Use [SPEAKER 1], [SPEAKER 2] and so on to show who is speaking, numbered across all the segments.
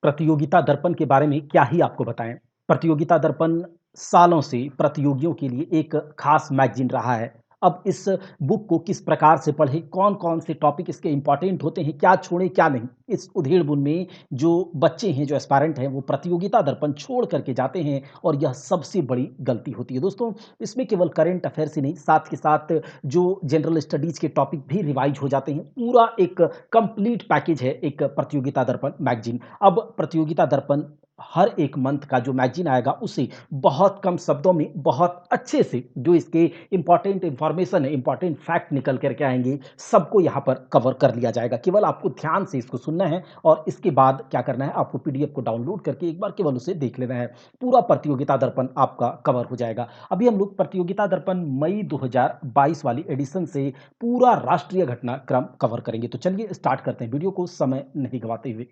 [SPEAKER 1] प्रतियोगिता दर्पण के बारे में क्या ही आपको बताएँ। प्रतियोगिता दर्पण सालों से प्रतियोगियों के लिए एक ख़ास मैगज़ीन रहा है। अब इस बुक को किस प्रकार से पढ़ें, कौन-कौन से टॉपिक इसके इम्पोर्टेंट होते हैं, क्या छोड़ें, क्या नहीं? इस उधेड़-बुन में जो बच्चे हैं, जो एस्पायरेंट हैं, वो प्रतियोगिता दर्पण छोड़ कर के जाते हैं और यह सबसे बड़ी गलती होती है। दोस्तों, इसमें केवल करंट अफ़ेयर्स ही नहीं, साथ के साथ जो जनरल स्टडीज़ के टॉपिक भी रिवाइज़ हो जाते हैं। पूरा एक कंप्लीट पैकेज है एक प्रतियोगिता दर्पण मैगज़ीन। अब प्रतियोगिता दर्पण हर एक मंथ का जो मैगज़ीन आएगा उसे बहुत कम शब्दों में बहुत अच्छे से जो इसके इम्पोर्टेंट इन्फॉर्मेशन है, इम्पोर्टेंट फैक्ट निकल कर के आएँगे, सबको यहाँ पर कवर कर लिया जाएगा। केवल आपको ध्यान से इसको सुनना है और इसके बाद क्या करना है, आपको पीडीएफ को डाउनलोड करके एक बार केवल उसे देख लेना है। पूरा प्रतियोगिता दर्पण आपका कवर हो जाएगा। अभी हम लोग प्रतियोगिता दर्पण मई 2022 वाली एडिशन से पूरा राष्ट्रीय घटनाक्रम कवर करेंगे। तो चलिए स्टार्ट करते हैं वीडियो को समय नहीं गँवाते हुए।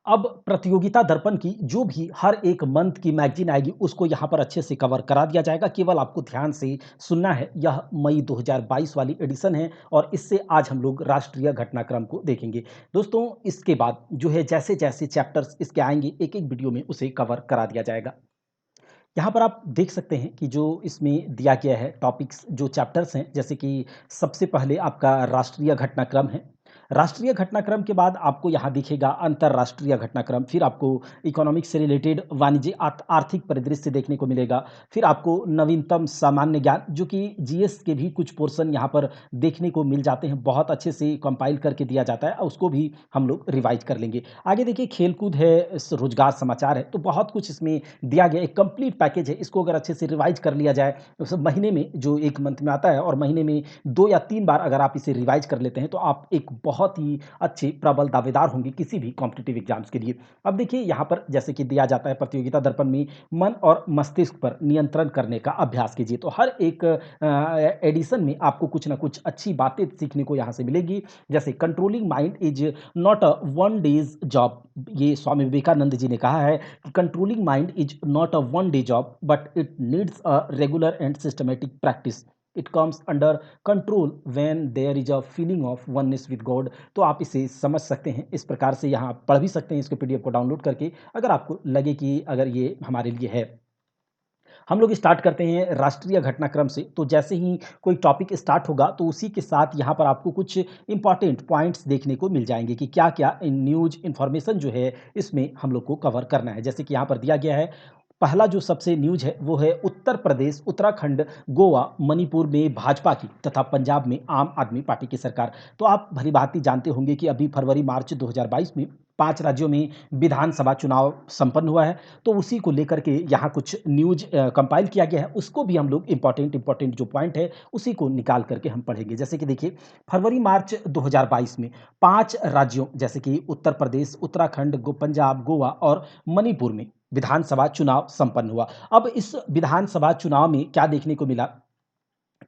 [SPEAKER 1] अब प्रतियोगिता दर्पण की जो भी हर एक मंथ की मैगज़ीन आएगी, उसको यहाँ पर अच्छे से कवर करा दिया जाएगा। केवल आपको ध्यान से सुनना है। यह मई 2022 वाली एडिशन है और इससे आज हम लोग राष्ट्रीय घटनाक्रम को देखेंगे। दोस्तों, इसके बाद जो है जैसे-जैसे चैप्टर्स इसके आएँगे, एक-एक वीडियो में उसे कवर करा दिया जाएगा। यहाँ पर आप देख सकते हैं कि जो इसमें दिया गया है टॉपिक्स जो चैप्टर्स हैं, जैसे कि सबसे पहले आपका राष्ट्रीय घटनाक्रम है। राष्ट्रीय घटनाक्रम के बाद आपको यहाँ दिखेगा अंतर्राष्ट्रीय घटनाक्रम, फिर आपको इकोनॉमिक्स से रिलेटेड वाणिज्य आर्थिक परिदृश्य देखने को मिलेगा। फिर आपको नवीनतम सामान्य ज्ञान जो कि जीएस के भी कुछ पोर्शन यहाँ पर देखने को मिल जाते हैं, बहुत अच्छे से कंपाइल करके दिया जाता है, उसको भी हम लोग रिवाइज़ कर लेंगे। आगे देखिए खेल-कूद है, रोज़गार समाचार है, तो बहुत कुछ इसमें दिया गया एक कंप्लीट पैकेज है। इसको अगर अच्छे से रिवाइज़ कर लिया जाए, तो सब महीने में जो 1 मंथ में आता है और महीने में 2 या 3 बार अगर आप इसे रिवाइज़ कर लेते हैं, तो आप एक बहुत ही अच्छे प्रबल दावेदार होंगे किसी भी कॉम्पिटिटिव एग्ज़ाम्स के लिए। अब देखिए यहाँ पर जैसे कि दिया जाता है प्रतियोगिता दर्पण में मन और मस्तिष्क पर नियंत्रण करने का अभ्यास कीजिए। तो हर एक एडिशन में आपको कुछ न कुछ अच्छी बातें सीखने को यहाँ से मिलेगी। जैसे controlling mind is not a one days job. ये स्वामी विवेकानंद जी ने कहा है controlling mind is not a one day job, but it needs a regular and systematic practice. It comes under control when there is a feeling of oneness with God. तो आप इसे समझ सकते हैं, इस प्रकार से यहाँ पढ़ भी सकते हैं इसके पीडीएफ को डाउनलोड करके, अगर आपको लगे कि अगर ये हमारे लिए है। हम लोग स्टार्ट करते हैं राष्ट्रीय घटनाक्रम से। तो जैसे ही कोई टॉपिक स्टार्ट होगा, तो उसी के साथ यहाँ पर आपको कुछ इम्पोर्टेंट पॉइंट्स देखने को मिल जाएँगे कि क्या-क्या न्यूज़ इन्फॉर्मेशन जो है, इसमें हम लोग को कवर करना है। जैसे कि यहाँ पर दिया गया है, पहला जो सबसे न्यूज़ है, वो है उत्तर प्रदेश, उत्तराखंड, गोवा, मणिपुर में भाजपा की तथा पंजाब में आम आदमी पार्टी की सरकार। तो आप भली-भाँति जानते होंगे कि अभी फरवरी-मार्च 2022 में 5 राज्यों में विधानसभा चुनाव संपन्न हुआ है। तो उसी को लेकर के यहाँ कुछ न्यूज़ कंपाइल किया गया है, उसको भी हम लोग इम्पोर्टेंट जो पॉइंट है, उसी को निकाल कर के हम पढ़ेंगे। जैसे कि देखिए, फरवरी-मार्च 2022 में 5 राज्यों जैसे कि उत्तर प्रदेश, उत्तराखंड, पंजाब, गोवा और मणिपुर में विधानसभा चुनाव संपन्न हुआ। अब इस विधानसभा चुनाव में क्या देखने को मिला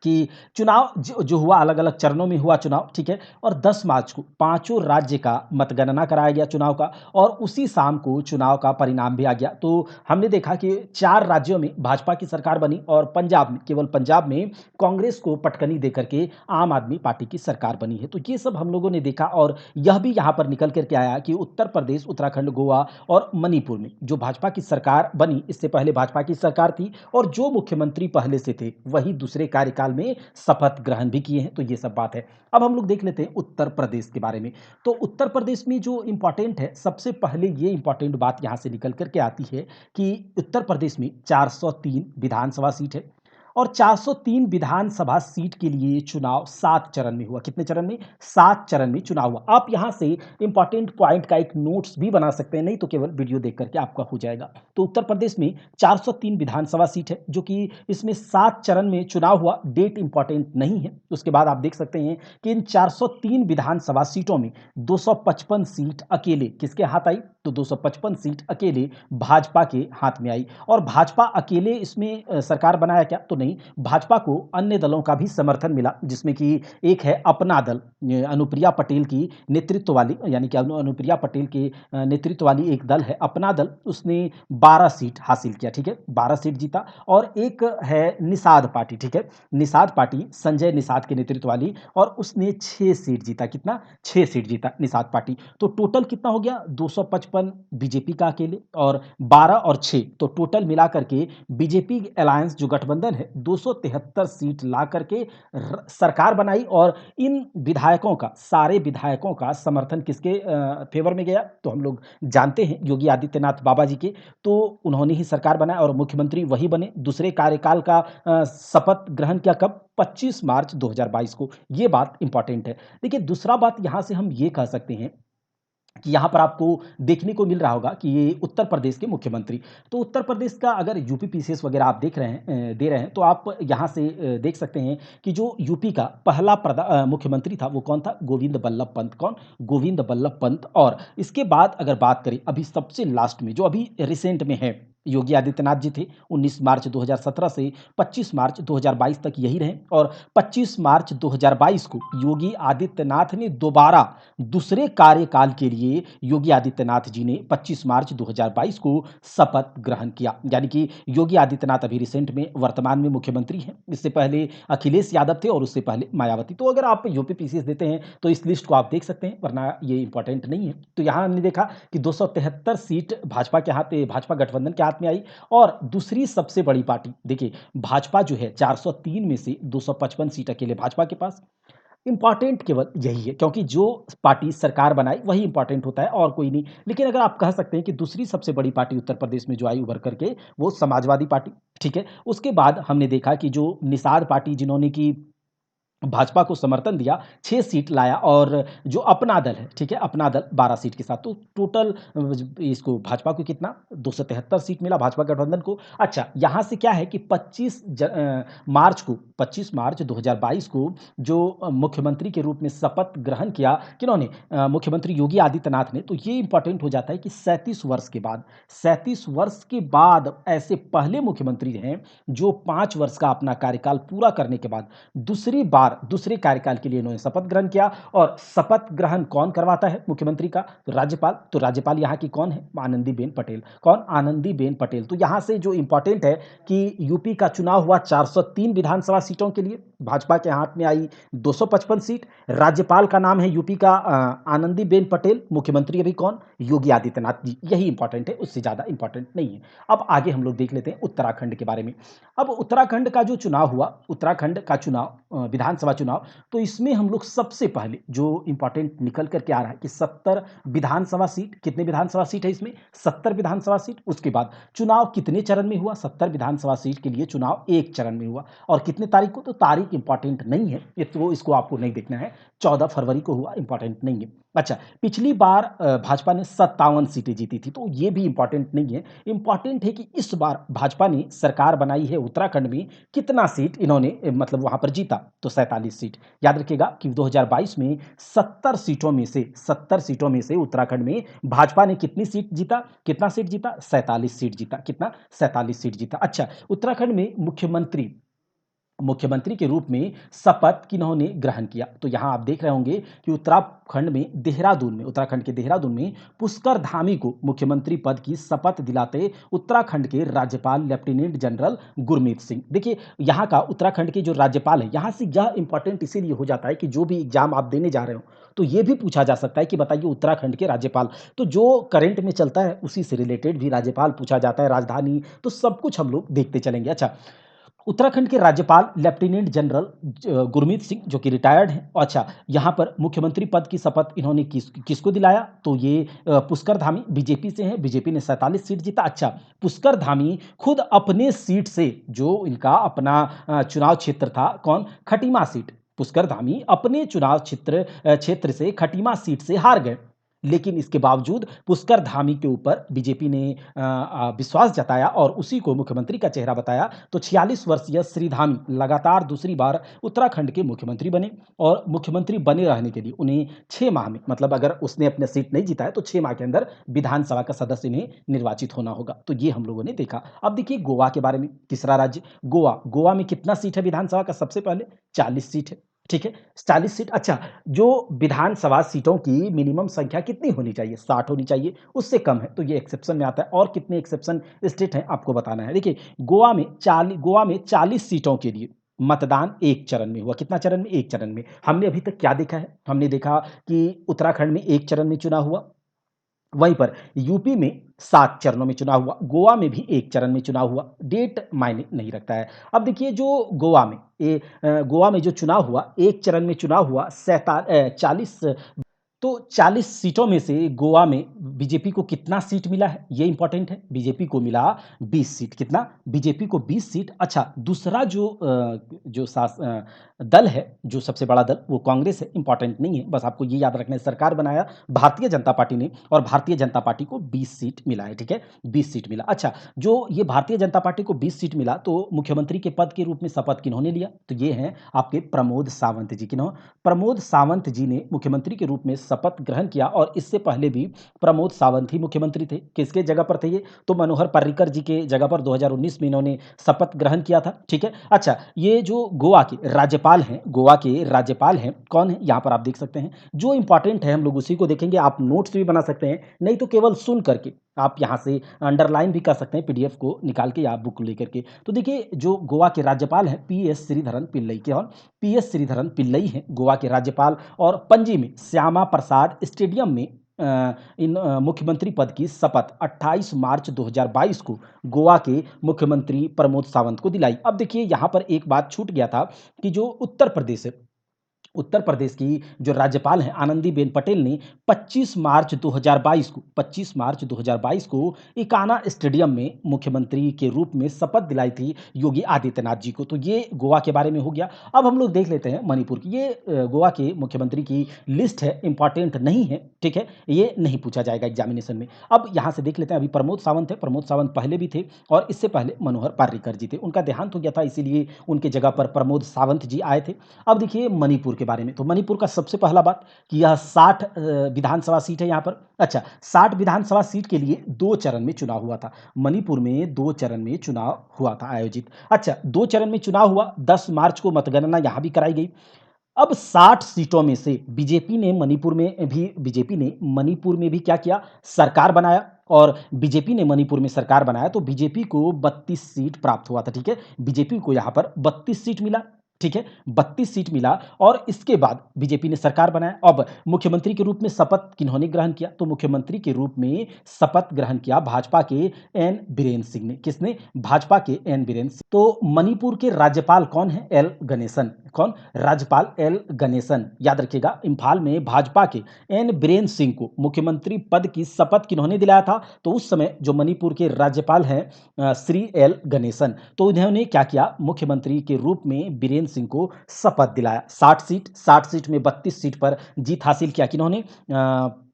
[SPEAKER 1] कि चुनाव जो जो हुआ अलग-अलग चरणों में हुआ चुनाव, ठीक है? और 10 मार्च को पाँचों राज्य का मतगणना कराया गया चुनाव का और उसी शाम को चुनाव का परिणाम भी आ गया। तो हमने देखा कि 4 राज्यों में भाजपा की सरकार बनी और पंजाब में, केवल पंजाब में कांग्रेस को पटकनी देकर के आम आदमी पार्टी की सरकार बनी है। तो ये सब हम लोगों ने देखा और यह भी यहाँ पर निकल कर के आया कि उत्तर प्रदेश, उत्तराखंड, गोवा और मणिपुर में जो भाजपा की सरकार बनी, इससे पहले भाजपा की सरकार थी और जो मुख्यमंत्री पहले से थे, वही दूसरे कार्यकाल में शपथ ग्रहण भी किए हैं, तो ये सब बात है। अब हम लोग देख लेते हैं उत्तर प्रदेश के बारे में। तो उत्तर प्रदेश में जो इम्पोर्टेंट है, सबसे पहले ये इम्पोर्टेंट बात यहाँ से निकल कर के आती है कि उत्तर प्रदेश में 403 विधानसभा सीट है और 403 विधानसभा सीट के लिए चुनाव 7 चरण में हुआ। कितने चरण में? 7 चरण में चुनाव हुआ। आप यहाँ से इम्पोर्टेंट पॉइंट का एक नोट्स भी बना सकते हैं, नहीं तो केवल वीडियो देख कर के आपका हो जाएगा। तो उत्तर प्रदेश में 403 विधानसभा सीट है, जो कि इसमें 7 चरण में चुनाव हुआ, डेट इम्पोर्टेंट नहीं है। उसके बाद आप देख सकते हैं कि इन 403 विधानसभा सीटों में 255 सीट अकेले किसके हाथ आई? तो 255 सीट अकेले भाजपा के हाथ में आई और भाजपा अकेले इसमें सरकार बनाया क्या? तो नहीं, भाजपा को अन्य दलों का भी समर्थन मिला, जिसमें कि एक है अपना दल, अनुप्रिया पटेल की नेतृत्व वाली, यानी कि अनुप्रिया पटेल के नेतृत्व वाली एक दल है अपना दल, उसने 12 सीट हासिल किया, ठीक है, 12 सीट जीता। और एक है निषाद पार्टी, ठीक है, निषाद पार्टी संजय निषाद के नेतृत्व वाली, और उसने 6 सीट जीता, कितना, 6 सीट जीता निषाद पार्टी। तो टोटल कितना हो गया, 255 बीजेपी का अकेले, और 12 और 6, तो टोटल मिला करके बीजेपी अलायंस जो गठबंधन है 273 सीट ला करके सरकार बनाई। और इन विधायकों का, सारे विधायकों का समर्थन किसके फेवर में गया, तो हम लोग जानते हैं योगी आदित्यनाथ बाबा जी के। तो उन्होंने ही सरकार बनाया और मुख्यमंत्री वही बने। दूसरे कार्यकाल का शपथ ग्रहण किया कब, 25 मार्च 2022 को। ये बात इंपॉर्टेंट है। देखिए, दूसरा बात यहाँ से हम ये कह सकते हैं कि यहाँ पर आपको देखने को मिल रहा होगा कि ये उत्तर प्रदेश के मुख्यमंत्री, तो उत्तर प्रदेश का अगर यूपी पीसीएस वगैरह आप देख रहे हैं, दे रहे हैं, तो आप यहाँ से देख सकते हैं कि जो यूपी का पहला मुख्यमंत्री था वो कौन था, गोविंद बल्लभ पंत। कौन, गोविंद बल्लभ पंत। और इसके बाद अगर बात करें अभी सबसे लास्ट में जो अभी रिसेंट में है, योगी आदित्यनाथ जी थे, 19 मार्च 2017 से 25 मार्च 2022 तक यही रहे। और 25 मार्च 2022 को योगी आदित्यनाथ ने दोबारा दूसरे कार्यकाल के लिए योगी आदित्यनाथ जी ने 25 मार्च 2022 को शपथ ग्रहण किया। यानी कि योगी आदित्यनाथ अभी रिसेंट में वर्तमान में मुख्यमंत्री हैं। इससे पहले अखिलेश यादव थे और उससे पहले मायावती। तो अगर आप यूपी पीसीएस देते हैं तो इस लिस्ट को आप देख सकते हैं, वरना ये इंपॉर्टेंट नहीं है। तो यहाँ हमने देखा कि 273 सीट भाजपा के हाथ, भाजपा गठबंधन के हाथ में आई। और दूसरी सबसे बड़ी पार्टी, देखिए भाजपा जो है 403 में से 255 सीट अकेले भाजपा के पास। इंपॉर्टेंट केवल यही है, क्योंकि जो पार्टी सरकार बनाई वही इंपॉर्टेंट होता है और कोई नहीं। लेकिन अगर आप कह सकते हैं कि दूसरी सबसे बड़ी पार्टी उत्तर प्रदेश में जो आई उभर करके, वो समाजवादी पार्टी, ठीक है। उसके बाद हमने देखा कि जो निषाद पार्टी जिन्होंने की भाजपा को समर्थन दिया, 6 सीट लाया। और जो अपना दल है, ठीक है, अपना दल 12 सीट के साथ। तो टोटल इसको भाजपा को कितना, 273 सीट मिला भाजपा गठबंधन को। अच्छा, यहाँ से क्या है कि 25 मार्च 2022 को जो मुख्यमंत्री के रूप में शपथ ग्रहण किया, किन्होंने, मुख्यमंत्री योगी आदित्यनाथ ने। तो ये इंपॉर्टेंट हो जाता है कि 37 वर्ष के बाद ऐसे पहले मुख्यमंत्री हैं जो 5 वर्ष का अपना कार्यकाल पूरा करने के बाद दूसरी बार दूसरे कार्यकाल के लिए इन्होंने शपथ ग्रहण किया। और शपथ ग्रहण कौन करवाता है मुख्यमंत्री का, तो राज्यपाल। तो राज्यपाल यहाँ की कौन है, आनंदीबेन पटेल। कौन, आनंदीबेन पटेल। तो यहाँ से जो इंपॉर्टेंट है कि यूपी का चुनाव हुआ 403 विधानसभा सीटों के लिए, भाजपा के हाथ में आई 255 सीट। राज्यपाल का नाम है यूपी का आनंदीबेन पटेल, मुख्यमंत्री अभी कौन, योगी आदित्यनाथ जी। यही इंपॉर्टेंट है, उससे ज्यादा इंपॉर्टेंट नहीं है। अब आगे हम लोग देख लेते हैं उत्तराखंड के बारे में। अब उत्तराखंड का जो चुनाव हुआ, उत्तराखंड का चुनाव, विधानसभा चुनाव, तो इसमें हम लोग सबसे पहले जो इंपॉर्टेंट निकल करके आ रहा है कि 70 विधानसभा सीट, कितने विधानसभा सीट है इसमें, 70 विधानसभा सीट। उसके बाद चुनाव कितने चरण में हुआ, 70 विधानसभा सीट के लिए चुनाव एक चरण में हुआ। और कितने तारीख को, तो तारीख इंपॉर्टेंट नहीं है, ये तो इसको आपको नहीं देखना है, 14 फरवरी को हुआ, इंपॉर्टेंट नहीं है। अच्छा, पिछली बार भाजपा ने 57 सीटें जीती थी, तो ये भी इंपॉर्टेंट नहीं है। इंपॉर्टेंट है कि इस बार भाजपा ने सरकार बनाई है उत्तराखंड में, कितना सीट इन्होंने मतलब वहां पर जीता, तो 47 सीट। याद रखिएगा कि 2022 में 70 सीटों में से उत्तराखंड में भाजपा ने कितनी सीट जीता, कितना सीट जीता, 47 सीट जीता। कितना, 47 सीट जीता। अच्छा, उत्तराखंड में मुख्यमंत्री के रूप में शपथ किन्होंने ग्रहण किया, तो यहां आप देख रहे होंगे कि उत्तराखंड में देहरादून में, उत्तराखंड के देहरादून में पुष्कर धामी को मुख्यमंत्री पद की शपथ दिलाते उत्तराखंड के राज्यपाल लेफ्टिनेंट जनरल गुरमीत सिंह। देखिए, यहाँ का उत्तराखंड के जो राज्यपाल है, यहाँ से यह इंपॉर्टेंट इसीलिए हो जाता है कि जो भी एग्जाम आप देने जा रहे हो तो ये भी पूछा जा सकता है कि बताइए उत्तराखंड के राज्यपाल, तो जो करंट में चलता है उसी से रिलेटेड भी राज्यपाल पूछा जाता है, राजधानी, तो सब कुछ हम लोग देखते चलेंगे। अच्छा, उत्तराखंड के राज्यपाल लेफ्टिनेंट जनरल गुरमीत सिंह जो कि रिटायर्ड हैं। अच्छा, यहाँ पर मुख्यमंत्री पद की शपथ इन्होंने किसको दिलाया, तो ये पुष्कर धामी बीजेपी से हैं, बीजेपी ने 47 सीट जीता। अच्छा, पुष्कर धामी खुद अपने सीट से, जो इनका अपना चुनाव क्षेत्र था, कौन, खटीमा सीट, पुष्कर धामी अपने चुनाव क्षेत्र से खटीमा सीट से हार गए। लेकिन इसके बावजूद पुष्कर धामी के ऊपर बीजेपी ने विश्वास जताया और उसी को मुख्यमंत्री का चेहरा बताया। तो 46 वर्षीय श्री धामी लगातार दूसरी बार उत्तराखंड के मुख्यमंत्री बने और मुख्यमंत्री बने रहने के लिए उन्हें 6 माह में, मतलब अगर उसने अपने सीट नहीं जीता है तो 6 माह के अंदर विधानसभा का सदस्य इन्हें निर्वाचित होना होगा। तो ये हम लोगों ने देखा। अब देखिए गोवा के बारे में, तीसरा राज्य गोवा। गोवा में कितना सीट है विधानसभा का? सबसे पहले 40 सीट है, ठीक है? 40 सीट। अच्छा, जो विधानसभा सीटों की मिनिमम संख्या कितनी होनी चाहिए? 60 होनी चाहिए, उससे कम है तो ये एक्सेप्शन में आता है। और कितने एक्सेप्शन स्टेट हैं आपको बताना है। देखिए गोवा में 40 सीटों के लिए मतदान एक चरण में हुआ। कितना चरण में? एक चरण में। हमने अभी तक क्या देखा है? हमने देखा कि उत्तराखंड में एक चरण में चुनाव हुआ, वहीं पर यूपी में 7 चरणों में चुनाव हुआ, गोवा में भी 1 चरण में चुनाव हुआ। डेट मायने नहीं रखता है। अब देखिए जो गोवा में जो चुनाव हुआ, 1 चरण में चुनाव हुआ, 40, तो 40 सीटों में से गोवा में बीजेपी को कितना सीट मिला है? ये इंपॉर्टेंट है। बीजेपी को मिला 20 सीट। कितना? बीजेपी को 20 सीट। अच्छा, दूसरा दल है, जो सबसे बड़ा दल, वो कांग्रेस है। इंपॉर्टेंट नहीं है, बस आपको ये याद रखना है। सरकार बनाया भारतीय जनता पार्टी ने और भारतीय जनता पार्टी को 20 सीट मिला है, ठीक है? 20 सीट मिला। अच्छा, जो ये भारतीय जनता पार्टी को 20 सीट मिला, तो मुख्यमंत्री के पद के रूप में शपथ किन्होंने लिया? तो ये हैं आपके प्रमोद सावंत जी। प्रमोद सावंत जी ने मुख्यमंत्री के रूप में शपथ ग्रहण किया और इससे पहले भी प्रमोद सावंत ही मुख्यमंत्री थे। किसके जगह पर थे ये? तो मनोहर पर्रिकर जी के जगह पर 2019 में इन्होंने शपथ ग्रहण किया था, ठीक है? अच्छा, ये जो गोवा के राज्यपाल हैं, कौन है? यहाँ पर आप देख सकते हैं। जो इंपॉर्टेंट है हम लोग उसी को देखेंगे। आप नोट्स भी बना सकते हैं, नहीं तो केवल सुन करके आप यहाँ से अंडरलाइन भी कर सकते हैं पीडीएफ को निकाल के या बुक लेकर के। तो देखिए जो गोवा के राज्यपाल हैं पीएस श्रीधरन पिल्लई के, और पीएस श्रीधरन पिल्लई हैं गोवा के राज्यपाल। और पणजी में श्यामा प्रसाद स्टेडियम में मुख्यमंत्री पद की शपथ 28 मार्च 2022 को गोवा के मुख्यमंत्री प्रमोद सावंत को दिलाई। अब देखिए यहाँ पर एक बात छूट गया था कि जो उत्तर प्रदेश की जो राज्यपाल हैं आनंदीबेन पटेल ने 25 मार्च 2022 को इकाना स्टेडियम में मुख्यमंत्री के रूप में शपथ दिलाई थी योगी आदित्यनाथ जी को। तो ये गोवा के बारे में हो गया। अब हम लोग देख लेते हैं मणिपुर की। ये गोवा के मुख्यमंत्री की लिस्ट है, इंपॉर्टेंट नहीं है, ठीक है? ये नहीं पूछा जाएगा एग्जामिनेशन में। अब यहाँ से देख लेते हैं। अभी प्रमोद सावंत है, प्रमोद सावंत पहले भी थे और इससे पहले मनोहर पर्रिकर जी थे। उनका देहांत हो गया था, इसीलिए उनके जगह पर प्रमोद सावंत जी आए थे। अब देखिए मणिपुर के बारे में। तो मणिपुर का सबसे पहला बात कि यह 60 विधानसभा सीट है यहाँ पर। अच्छा, 60 विधानसभा सीट के लिए 2 चरण में चुनाव हुआ था। मणिपुर में 2 चरण में चुनाव हुआ था आयोजित। अच्छा, 2 चरण में चुनाव हुआ, 10 मार्च को मतगणना यहाँ भी कराई गई। अब 60 सीटों में से बीजेपी ने मणिपुर में भी क्या किया? सरकार बनाया। और बीजेपी ने मणिपुर में सरकार बनाया तो बीजेपी को 32 सीट प्राप्त हुआ था, ठीक है? बीजेपी को यहाँ पर 32 सीट मिला, ठीक है? 32 सीट मिला और इसके बाद बीजेपी ने सरकार बनाया। अब मुख्यमंत्री के रूप में शपथ किन्होंने ग्रहण किया? तो मुख्यमंत्री के रूप में शपथ ग्रहण किया भाजपा के एन बीरेन सिंह ने। किसने? भाजपा के एन बीरेन सिंह। तो मणिपुर के राज्यपाल कौन है? एल गणेशन। कौन? राज्यपाल एल गणेशन। याद रखिएगा, इंफाल में भाजपा के एन बीरेन सिंह को मुख्यमंत्री पद की शपथ किन्होंने दिलाया था? तो उस समय जो मणिपुर के राज्यपाल हैं श्री एल गणेशन, तो इन्होंने क्या किया? मुख्यमंत्री के रूप में बीरेन सिंह को शपथ दिलाया। 60 सीट में 32 सीट पर जीत हासिल किया किन्होंने?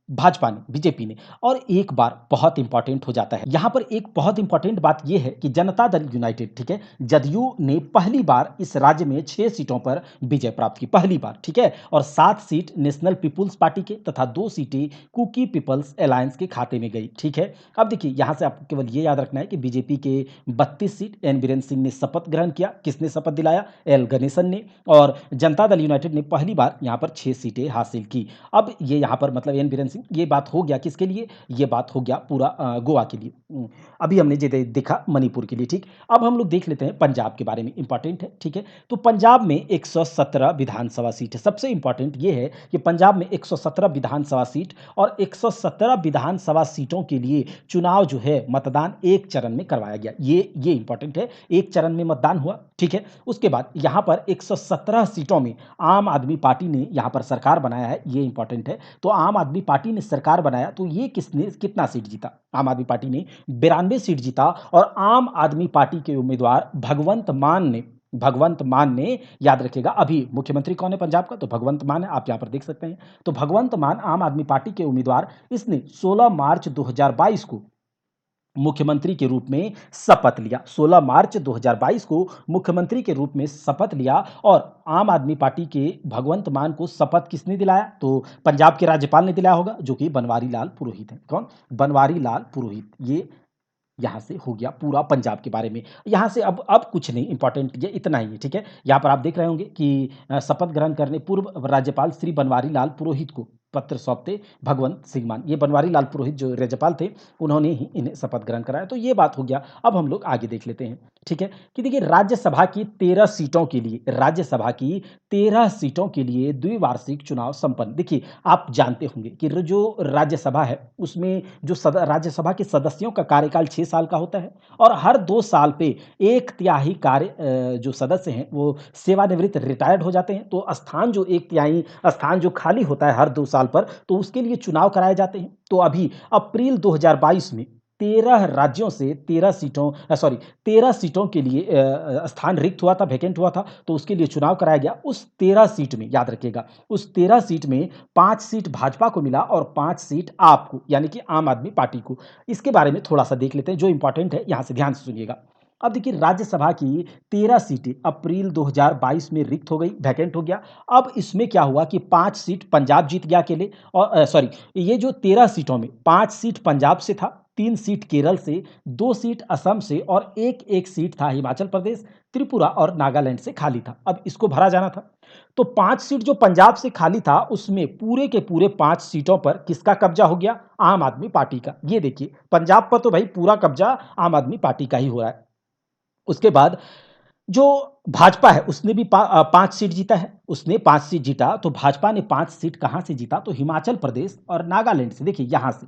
[SPEAKER 1] भाजपा ने, बीजेपी ने। और एक बार बहुत इंपॉर्टेंट हो जाता है यहाँ पर। एक बहुत इंपॉर्टेंट बात यह है कि जनता दल यूनाइटेड, ठीक है, जदयू ने पहली बार इस राज्य में 6 सीटों पर विजय प्राप्त की, पहली बार, ठीक है? और 7 सीट नेशनल पीपुल्स पार्टी के तथा 2 सीटें कुकी पीपल्स अलायंस के खाते में गई, ठीक है? अब देखिए यहाँ से आपको केवल ये याद रखना है कि बीजेपी के 32 सीट एन बीरेन सिंह ने शपथ ग्रहण किया। किसने शपथ दिलाया? एल गणेशन ने। और जनता दल यूनाइटेड ने पहली बार यहाँ पर 6 सीटें हासिल की। अब ये यहाँ पर मतलब एन बीरेन सिंह, ये बात हो गया किसके लिए? ये बात हो गया पूरा गोवा के लिए। अभी हमने देखा मणिपुर के लिए, ठीक। अब हम लोग देख लेते हैं पंजाब के बारे में, इंपॉर्टेंट है, ठीक है? तो पंजाब में 117 विधानसभा सीट है। सबसे इंपॉर्टेंट ये है कि पंजाब में 117 विधानसभा सीट और 117 विधानसभा सीटों के लिए चुनाव जो है मतदान एक चरण में करवाया गया। ये इंपॉर्टेंट है, एक चरण में मतदान हुआ, ठीक है? उसके बाद यहाँ पर 117 सीटों में आम आदमी पार्टी ने यहाँ पर सरकार बनाया है, ये इंपॉर्टेंट है। तो आम आदमी पार्टी ने सरकार बनाया तो ये किसने कितना सीट जीता? आम आदमी पार्टी ने 92 सीट जीता और आम आदमी पार्टी के उम्मीदवार भगवंत मान ने भगवंत मान ने, याद रखिएगा, अभी मुख्यमंत्री कौन है पंजाब का? तो भगवंत मान है, आप यहाँ पर देख सकते हैं। तो भगवंत मान आम आदमी पार्टी के उम्मीदवार, इसने 16 मार्च 2022 को मुख्यमंत्री के रूप में शपथ लिया। 16 मार्च 2022 को मुख्यमंत्री के रूप में शपथ लिया। और आम आदमी पार्टी के भगवंत मान को शपथ किसने दिलाया? तो पंजाब के राज्यपाल ने दिलाया होगा, जो कि बनवारी लाल पुरोहित हैं। कौन? बनवारी लाल पुरोहित। ये यहाँ से हो गया पूरा पंजाब के बारे में। यहाँ से अब कुछ नहीं, इंपॉर्टेंट ये इतना ही है, ठीक है। यहाँ पर आप देख रहे होंगे कि शपथ ग्रहण करने पूर्व राज्यपाल श्री बनवारी लाल पुरोहित को पत्र सौंपते भगवंत सिंह मान। ये बनवारी लाल पुरोहित जो राज्यपाल थे, उन्होंने ही इन्हें शपथ ग्रहण कराया। तो ये बात हो गया। अब हम लोग आगे देख लेते हैं, ठीक है, कि देखिए राज्यसभा की 13 सीटों के लिए, राज्यसभा की 13 सीटों के लिए द्विवार्षिक चुनाव संपन्न। देखिए, आप जानते होंगे कि जो राज्यसभा है, उसमें जो राज्यसभा के सदस्यों का कार्यकाल 6 साल का होता है। और हर 2 साल पे 1/3 जो सदस्य हैं, वो सेवानिवृत्त रिटायर्ड हो जाते हैं। तो स्थान जो 1/3 स्थान जो खाली होता है हर 2 साल पर, तो उसके लिए चुनाव कराए जाते हैं। तो अभी अप्रैल 2022 में 13 राज्यों से 13 सीटों 13 सीटों के लिए स्थान रिक्त हुआ था, वैकेंट हुआ था। तो उसके लिए चुनाव कराया गया। उस 13 सीट में, याद रखिएगा, उस 13 सीट में 5 सीट भाजपा को मिला और 5 सीट आपको, यानी कि आम आदमी पार्टी को। इसके बारे में थोड़ा सा देख लेते हैं, जो इंपॉर्टेंट है, यहां से ध्यान से सुनिएगा। अब देखिए, राज्यसभा की 13 सीटें अप्रैल 2022 में रिक्त हो गई, वैकेंट हो गया। अब इसमें क्या हुआ कि 5 सीट पंजाब जीत गया अकेले। और ये जो 13 सीटों में 5 सीट पंजाब से था, 3 सीट केरल से, 2 सीट असम से और एक सीट था हिमाचल प्रदेश, त्रिपुरा और नागालैंड से खाली था। अब इसको भरा जाना था। तो 5 सीट जो पंजाब से खाली था, उसमें पूरे के पूरे 5 सीटों पर किसका कब्जा हो गया? आम आदमी पार्टी का। ये देखिए, पंजाब पर तो भाई पूरा कब्जा आम आदमी पार्टी का ही हो रहा है। उसके बाद जो भाजपा है, उसने भी 5 सीट जीता है। उसने 5 सीट जीता। तो भाजपा ने 5 सीट कहां से जीता? तो हिमाचल प्रदेश और नागालैंड से। देखिए, यहां से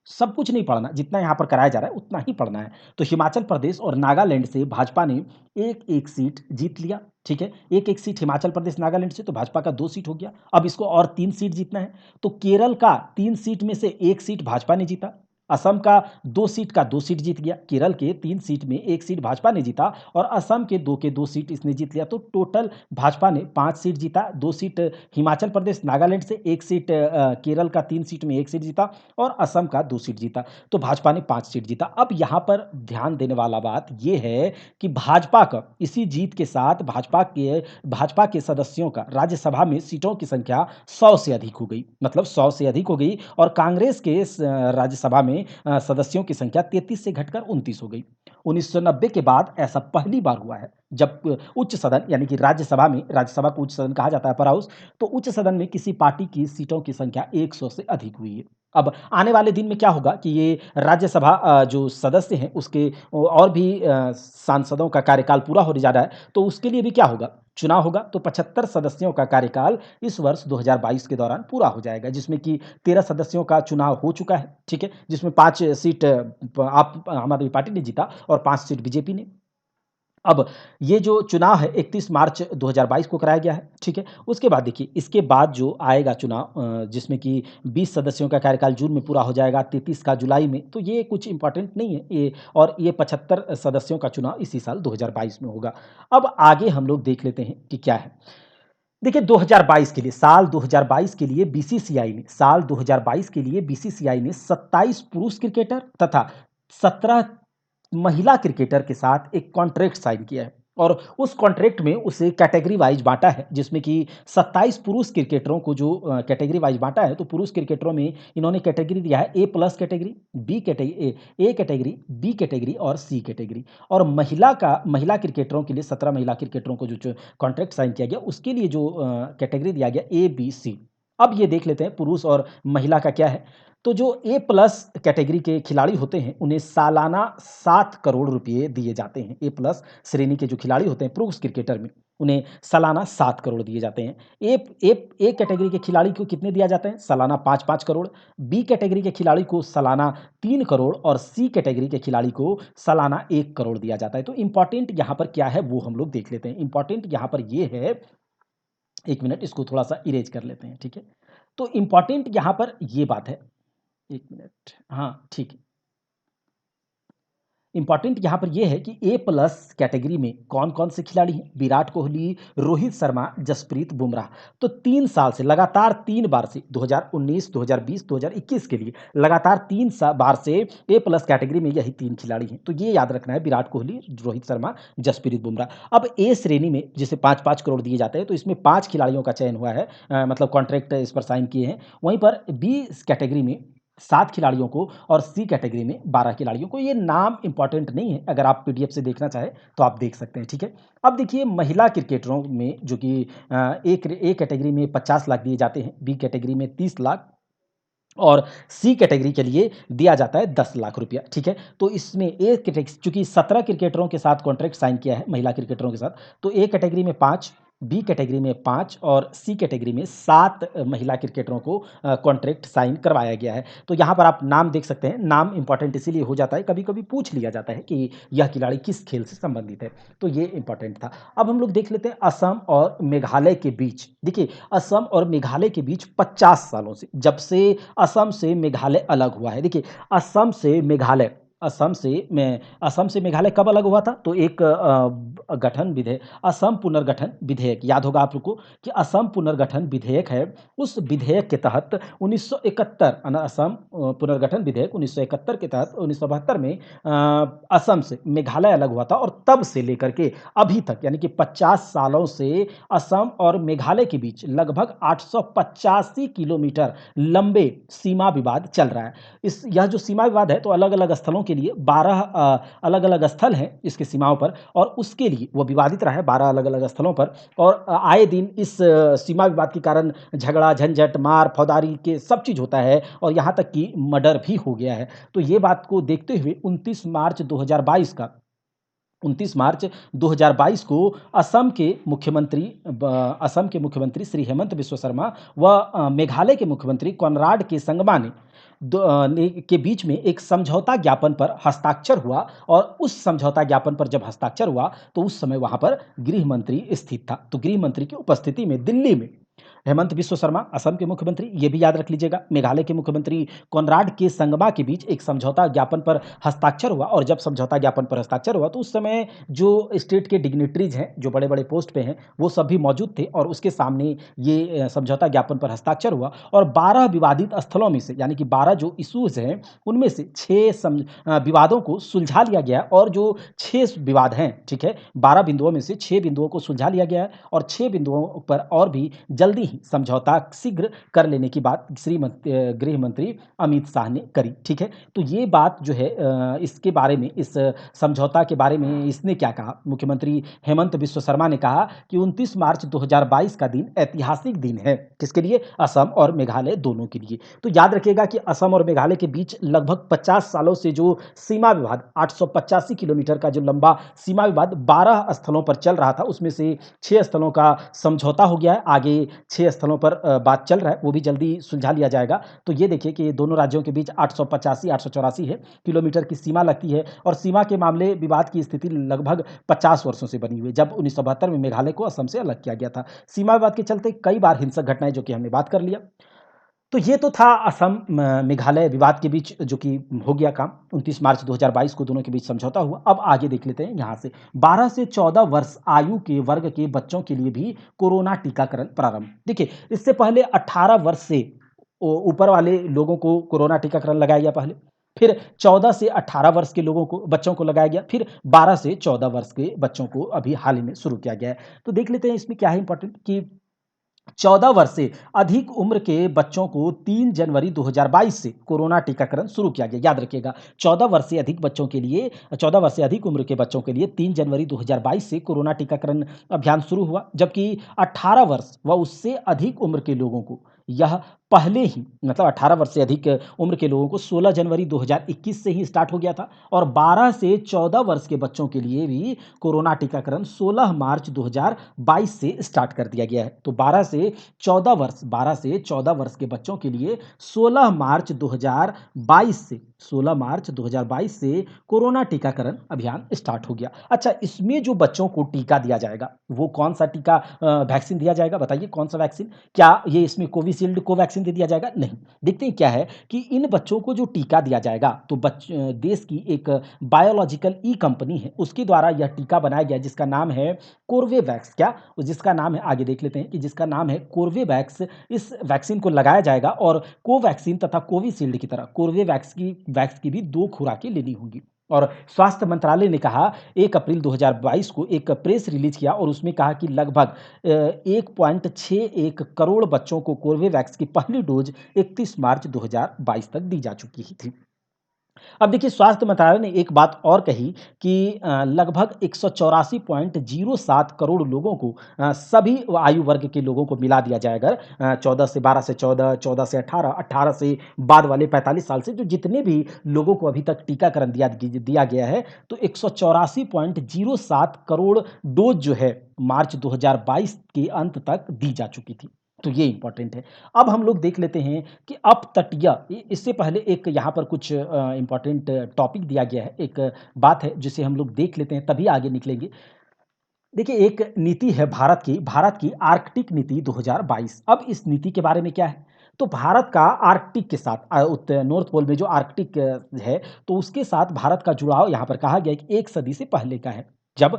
[SPEAKER 1] सब कुछ नहीं पढ़ना, जितना यहाँ पर कराया जा रहा है उतना ही पढ़ना है। तो हिमाचल प्रदेश और नागालैंड से भाजपा ने एक सीट जीत लिया, ठीक है। एक सीट हिमाचल प्रदेश नागालैंड से, तो भाजपा का 2 सीट हो गया। अब इसको और 3 सीट जीतना है। तो केरल का 3 सीट में से 1 सीट भाजपा ने जीता। असम का 2 सीट का 2 सीट जीत गया। केरल के 3 सीट में 1 सीट भाजपा ने जीता और असम के 2 सीट इसने जीत लिया। तो टोटल भाजपा ने 5 सीट जीता, 2 सीट हिमाचल प्रदेश नागालैंड से, 1 सीट केरल का 3 सीट में 1 सीट जीता और असम का 2 सीट जीता। तो भाजपा ने 5 सीट जीता। अब यहाँ पर ध्यान देने वाला बात यह है कि भाजपा का इसी जीत के साथ भाजपा के सदस्यों का राज्यसभा में सीटों की संख्या 100 से अधिक हो गई, मतलब 100 से अधिक हो गई। और कांग्रेस के राज्यसभा में सदस्यों की संख्या 33 से घटकर 29 हो गई। 1990 के बाद ऐसा पहली बार हुआ है जब उच्च सदन, यानी कि राज्यसभा को उच्च सदन कहा जाता है, अपर हाउस, तो उच्च सदन में किसी पार्टी की सीटों की संख्या 100 से अधिक हुई है। अब आने वाले दिन में क्या होगा कि ये राज्यसभा जो सदस्य हैं, उसके और भी सांसदों का कार्यकाल पूरा होने जा रहा है। तो उसके लिए भी क्या होगा? चुनाव होगा। तो 75 सदस्यों का कार्यकाल इस वर्ष 2022 के दौरान पूरा हो जाएगा, जिसमें कि 13 सदस्यों का चुनाव हो चुका है, ठीक है, जिसमें 5 सीट आप आम आदमी पार्टी ने जीता और 5 सीट बीजेपी ने। अब ये जो चुनाव है 31 मार्च 2022 को कराया गया है, ठीक है। उसके बाद देखिए, इसके बाद जो आएगा चुनाव, जिसमें कि 20 सदस्यों का कार्यकाल जून में पूरा हो जाएगा, 33 का जुलाई में। तो ये कुछ इंपॉर्टेंट नहीं है ये। और ये 75 सदस्यों का चुनाव इसी साल 2022 में होगा। अब आगे हम लोग देख लेते हैं कि क्या है। देखिए, 2022 के लिए, साल 2022 के लिए बीसीसीआई ने 27 पुरुष क्रिकेटर तथा 17 महिला क्रिकेटर के साथ एक कॉन्ट्रैक्ट साइन किया है। और उस कॉन्ट्रैक्ट में उसे कैटेगरी वाइज बांटा है, जिसमें कि 27 पुरुष क्रिकेटरों को जो कैटेगरी वाइज बांटा है। तो पुरुष क्रिकेटरों में इन्होंने कैटेगरी दिया है A+ category, A category, B category और सी कैटेगरी। और महिला क्रिकेटरों के लिए 17 महिला क्रिकेटरों को जो कॉन्ट्रैक्ट साइन किया गया, उसके लिए जो कैटेगरी दिया गया A B C। अब ये देख लेते हैं पुरुष और महिला का क्या है। तो जो A+ कैटेगरी के खिलाड़ी होते हैं, उन्हें सालाना 7 करोड़ रुपए दिए जाते हैं। A+ श्रेणी के जो खिलाड़ी होते हैं पुरुष क्रिकेटर में, उन्हें सालाना 7 करोड़ दिए जाते हैं। ए कैटेगरी के खिलाड़ी को कितने दिया जाते हैं? सालाना 5-5 करोड़। बी कैटेगरी के खिलाड़ी को सालाना 3 करोड़ और सी कैटेगरी के खिलाड़ी को सालाना 1 करोड़ दिया जाता है। तो इंपॉर्टेंट यहाँ पर क्या है वो हम लोग देख लेते हैं। इंपॉर्टेंट यहाँ पर ये है, 1 मिनट इसको थोड़ा-सा इरेज कर लेते हैं, ठीक है? तो इंपॉर्टेंट यहाँ पर ये बात है, 1 मिनट, हाँ, ठीक है। इम्पोर्टेंट यहाँ पर ये है कि ए प्लस कैटेगरी में कौन-कौन से खिलाड़ी हैं? विराट कोहली, रोहित शर्मा, जसप्रीत बुमराह। तो 3 साल से लगातार 3 बार से 2019, 2020, 2021 के लिए लगातार 3 बार से ए प्लस कैटेगरी में यही 3 खिलाड़ी हैं। तो ये याद रखना है विराट कोहली, रोहित शर्मा, जसप्रीत बुमराह। अब ए श्रेणी में जिसे 5-5 करोड़ दिए जाते हैं तो इसमें 5 खिलाड़ियों का चयन हुआ है मतलब कॉन्ट्रैक्ट इस पर साइन किए हैं। वहीं पर बी कैटेगरी में 7 खिलाड़ियों को और सी कैटेगरी में 12 खिलाड़ियों को। ये नाम इम्पोर्टेंट नहीं है, अगर आप पीडीएफ से देखना चाहें तो आप देख सकते हैं, ठीक है? अब देखिए महिला क्रिकेटरों में जो कि ए कैटेगरी में 50 लाख दिए जाते हैं, बी कैटेगरी में 30 लाख और सी कैटेगरी के लिए दिया जाता है 10 लाख रुपया, ठीक है? तो इसमें ए कैटेगरी चूँकि 17 क्रिकेटरों के साथ कॉन्ट्रैक्ट साइन किया है, महिला क्रिकेटरों के साथ, तो ए कैटेगरी में 5, बी कैटेगरी में 5 और सी कैटेगरी में 7 महिला क्रिकेटरों को कॉन्ट्रैक्ट साइन करवाया गया है। तो यहाँ पर आप नाम देख सकते हैं, नाम इम्पोर्टेंट इसीलिए हो जाता है, कभी-कभी पूछ लिया जाता है कि यह खिलाड़ी किस खेल से संबंधित है, तो ये इम्पोर्टेंट था। अब हम लोग देख लेते हैं असम और मेघालय के बीच। देखिए, असम और मेघालय के बीच 50 सालों से, जब से असम से मेघालय अलग हुआ है। देखिए, असम से मेघालय असम से में असम से मेघालय कब अलग हुआ था? तो एक गठन विधेयक असम पुनर्गठन विधेयक याद होगा आप लोग को कि असम पुनर्गठन विधेयक है, उस विधेयक के तहत 1971 असम पुनर्गठन विधेयक 1971 के तहत 1972 में असम से मेघालय अलग हुआ था और तब से लेकर के अभी तक यानी कि 50 सालों से असम और मेघालय के बीच लगभग 885 किलोमीटर लंबे सीमा विवाद चल रहा है। यह जो सीमा विवाद है तो अलग-अलग स्थलों के लिए 12 अलग-अलग स्थल हैं इसकी सीमाओं पर और उसके लिए वो विवादित रहा है 12 अलग-अलग स्थलों पर और आए दिन इस सीमा विवाद के कारण झगड़ा, झंझट, मार, फौदारी के सब चीज़ होता है और यहाँ तक कि मर्डर भी हो गया है। तो ये बात को देखते हुए 29 मार्च 2022 को असम के मुख्यमंत्री श्री हेमंत बिस्वा शर्मा व मेघालय के मुख्यमंत्री कोनराड के संगमा ने के बीच में एक समझौता ज्ञापन पर हस्ताक्षर हुआ और उस समझौता ज्ञापन पर जब हस्ताक्षर हुआ तो उस समय वहां पर गृह मंत्री स्थित था। तो गृह मंत्री की उपस्थिति में दिल्ली में हेमंत बिस्वा शर्मा असम के मुख्यमंत्री, ये भी याद रख लीजिएगा, मेघालय के मुख्यमंत्री कोनराड के संगमा के बीच एक समझौता ज्ञापन पर हस्ताक्षर हुआ और जब समझौता ज्ञापन पर हस्ताक्षर हुआ तो उस समय जो स्टेट के डिग्निटरीज हैं, जो बड़े-बड़े पोस्ट पे हैं, वो सब भी मौजूद थे और उसके सामने ये समझौता ज्ञापन पर हस्ताक्षर हुआ और 12 विवादित स्थलों में से यानी कि 12 जो इश्यूज़ हैं, उनमें से 6 विवादों को सुलझा लिया गया और जो 6 विवाद हैं, ठीक है? 12 बिंदुओं में से 6 बिंदुओं को सुलझा लिया गया है और 6 बिंदुओं पर और भी जल्दी ही समझौता शीघ्र कर लेने की बात गृह मंत्री अमित शाह ने करी, ठीक है? तो ये बात जो है इसके बारे में इस समझौता के बारे में इसने क्या कहा? मुख्यमंत्री हेमंत बिस्वा शर्मा ने कहा कि 29 मार्च 2022 का दिन ऐतिहासिक दिन है। किसके लिए? असम और मेघालय दोनों के लिए। तो याद रखिएगा कि असम और मेघालय के बीच लगभग 50 सालों से जो सीमा विवाद 885 किलोमीटर का जो लंबा सीमा विवाद 12 स्थलों पर चल रहा था, उसमें से 6 स्थलों का समझौता हो गया है। आगे 6 स्थलों पर बात चल रहा है, वो भी जल्दी सुलझा लिया जाएगा। तो ये देखिए कि दोनों राज्यों के बीच 885 884 है किलोमीटर की सीमा लगती है और सीमा के मामले विवाद की स्थिति लगभग 50 वर्षों से बनी हुई है, जब 1972 में मेघालय को असम से अलग किया गया था। सीमा विवाद के चलते कई बार हिंसक घटनाएँ जो कि हमने बात कर लिया। तो ये तो था असम मेघालय विवाद के बीच जो कि हो गया काम 29 मार्च 2022 को दोनों के बीच समझौता हुआ। अब आगे देख लेते हैं यहाँ से 12 से 14 वर्ष आयु के वर्ग के बच्चों के लिए भी कोरोना टीकाकरण प्रारंभ। देखिए, इससे पहले 18 वर्ष से ऊपर वाले लोगों को कोरोना टीकाकरण लगाया गया पहले, फिर 14 से 18 वर्ष के लोगों को बच्चों को लगाया गया, फिर 12 से 14 वर्ष के बच्चों को अभी हाल ही में शुरू किया गया है। तो देख लेते हैं इसमें क्या है इंपॉर्टेंट कि 14 वर्ष से अधिक उम्र के बच्चों को 3 जनवरी 2022 से कोरोना टीकाकरण शुरू किया गया। याद रखिएगा 14 वर्ष से अधिक उम्र के बच्चों के लिए 3 जनवरी 2022 से कोरोना टीकाकरण अभियान शुरू हुआ, जबकि 18 वर्ष व उससे अधिक उम्र के लोगों को यह पहले ही मतलब 18 वर्ष से अधिक उम्र के लोगों को 16 जनवरी 2021 से ही स्टार्ट हो गया था और 12 से 14 वर्ष के बच्चों के लिए भी कोरोना टीकाकरण 16 मार्च 2022 से स्टार्ट कर दिया गया है। तो 12 से 14 वर्ष के बच्चों के लिए 16 मार्च 2022 से कोरोना टीकाकरण अभियान स्टार्ट हो गया। अच्छा, इसमें जो बच्चों को टीका दिया जाएगा, वो कौन-सा टीका वैक्सीन दिया जाएगा? बताइए कौन-सा वैक्सीन? क्या ये इसमें कोविशील्ड, कोवैक्सीन वैक्सीन दे दिया जाएगा? नहीं। देखते हैं क्या है कि इन बच्चों को जो टीका दिया जाएगा, तो देश की एक बायोलॉजिकल ई कंपनी है, उसके द्वारा यह टीका बनाया गया जिसका नाम है कोर्बेवैक्स। क्या? जिसका नाम है, आगे देख लेते हैं कि जिसका नाम है कोर्बेवैक्स। इस वैक्सीन को लगाया जाएगा और कोवैक्सीन तथा कोविशील्ड की तरह कोर्बेवैक्स की भी 2 खुराकें लेनी होंगी। और स्वास्थ्य मंत्रालय ने कहा 1 अप्रैल 2022 को एक प्रेस रिलीज़ किया और उसमें कहा कि लगभग 1.61 करोड़ बच्चों को कोर्बेवैक्स की पहली डोज़ 31 मार्च 2022 तक दी जा चुकी थी। अब देखिए, स्वास्थ्य मंत्रालय ने एक बात और कही कि लगभग 184.07 करोड़ लोगों को, सभी आयु वर्ग के लोगों को मिला दिया जाएगा। 14 से 12 से 14, 14 से 18, 18 से बाद वाले 45 साल से जो जितने भी लोगों को अभी तक टीकाकरण दिया गया है, तो 184.07 करोड़ डोज जो है मार्च 2022 के अंत तक दी जा चुकी थी। तो ये इम्पोर्टेंट है। अब हम लोग देख लेते हैं कि अपतटीय, इससे पहले एक यहाँ पर कुछ इम्पोर्टेंट टॉपिक दिया गया है, एक बात है जिसे हम लोग देख लेते हैं तभी आगे निकलेंगे। देखिए, एक नीति है भारत की आर्कटिक नीति 2022। अब इस नीति के बारे में क्या है? तो भारत का आर्कटिक के साथ, नॉर्थ पोल में जो आर्कटिक है, तो उसके साथ भारत का जुड़ाव यहाँ पर कहा गया है कि 1 सदी से पहले का है। जब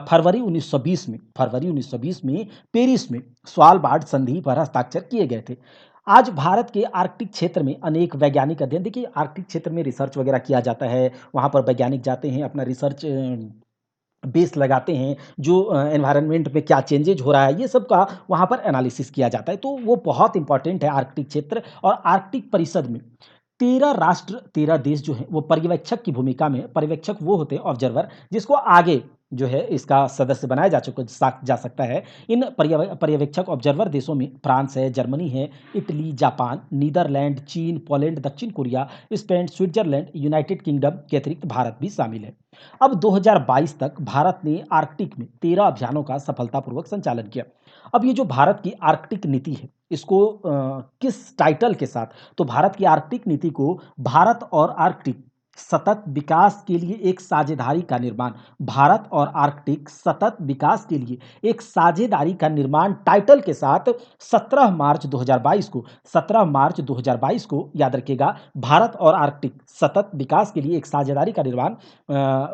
[SPEAKER 1] फरवरी 1920 में पेरिस में स्वालबार्ड संधि पर हस्ताक्षर किए गए थे। आज भारत के आर्कटिक क्षेत्र में अनेक वैज्ञानिक अध्ययन, देखिए आर्कटिक क्षेत्र में रिसर्च वगैरह किया जाता है, वहाँ पर वैज्ञानिक जाते हैं, अपना रिसर्च बेस लगाते हैं, जो एनवायरनमेंट में क्या चेंजेज हो रहा है, ये सब का वहाँ पर एनालिसिस किया जाता है। तो वो बहुत इंपॉर्टेंट है आर्कटिक क्षेत्र। और आर्कटिक परिषद में 13 राष्ट्र, 13 देश जो हैं वो पर्यवेक्षक की भूमिका में, पर्यवेक्षक वो होते हैं ऑब्जर्वर, जिसको आगे जो है इसका सदस्य बनाया जा सकता है। इन पर्यवेक्षक ऑब्जर्वर देशों में फ्रांस है, जर्मनी है, इटली, जापान, नीदरलैंड, चीन, पोलैंड, दक्षिण Korea, Spain, Switzerland, United kingdom के अतिरिक्त भारत भी शामिल है। अब 2022 तक भारत ने आर्कटिक में 13 अभियानों का सफलतापूर्वक संचालन किया। अब ये जो भारत की आर्कटिक नीति है, इसको किस टाइटल के साथ, तो भारत की आर्कटिक नीति को भारत और आर्कटिक सतत विकास के लिए एक साझेदारी का निर्माण, भारत और आर्कटिक सतत विकास के लिए एक साझेदारी का निर्माण टाइटल के साथ 17 मार्च 2022 को याद रखिएगा, भारत और आर्कटिक सतत विकास के लिए एक साझेदारी का निर्माण